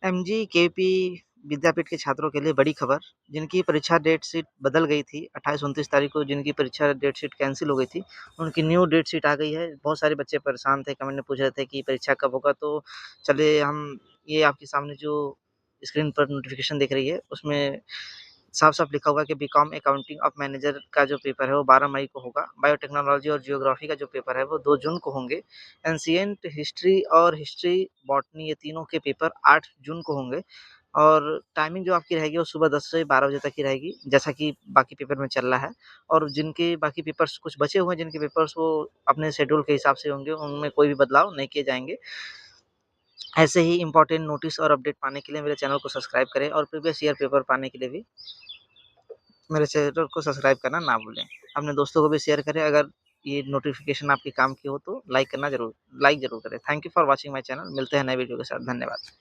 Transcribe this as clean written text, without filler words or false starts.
MG KP विद्यापीठ के छात्रों के लिए बड़ी खबर। जिनकी परीक्षा डेट शीट बदल गई थी 28-29 तारीख को, जिनकी परीक्षा डेट शीट कैंसिल हो गई थी, उनकी न्यू डेट शीट आ गई है। बहुत सारे बच्चे परेशान थे, कमेंट में पूछ रहे थे कि परीक्षा कब होगा। तो चलिए हम ये आपके सामने जो स्क्रीन पर नोटिफिकेशन दिख रही है उसमें साफ साफ लिखा हुआ है कि बीकॉम अकाउंटिंग ऑफ मैनेजर का जो पेपर है वो 12 मई को होगा। बायोटेक्नोलॉजी और जियोग्राफी का जो पेपर है वो 2 जून को होंगे। एंशिएंट हिस्ट्री और हिस्ट्री बॉटनी ये तीनों के पेपर 8 जून को होंगे। और टाइमिंग जो आपकी रहेगी वो सुबह 10 से 12 बजे तक ही रहेगी, जैसा कि बाकी पेपर में चल रहा है। और जिनके बाकी पेपर्स कुछ बचे हुए हैं, जिनके पेपर्स वो अपने शेड्यूल के हिसाब से होंगे, उनमें कोई भी बदलाव नहीं किए जाएंगे। ऐसे ही इंपॉर्टेंट नोटिस और अपडेट पाने के लिए मेरे चैनल को सब्सक्राइब करें, और प्रीवियस ईयर पेपर पाने के लिए भी मेरे चैनल को सब्सक्राइब करना ना भूलें। अपने दोस्तों को भी शेयर करें। अगर ये नोटिफिकेशन आपके काम की हो तो लाइक ज़रूर करें। Thank you for watching my channel. मिलते हैं नए वीडियो के साथ। धन्यवाद।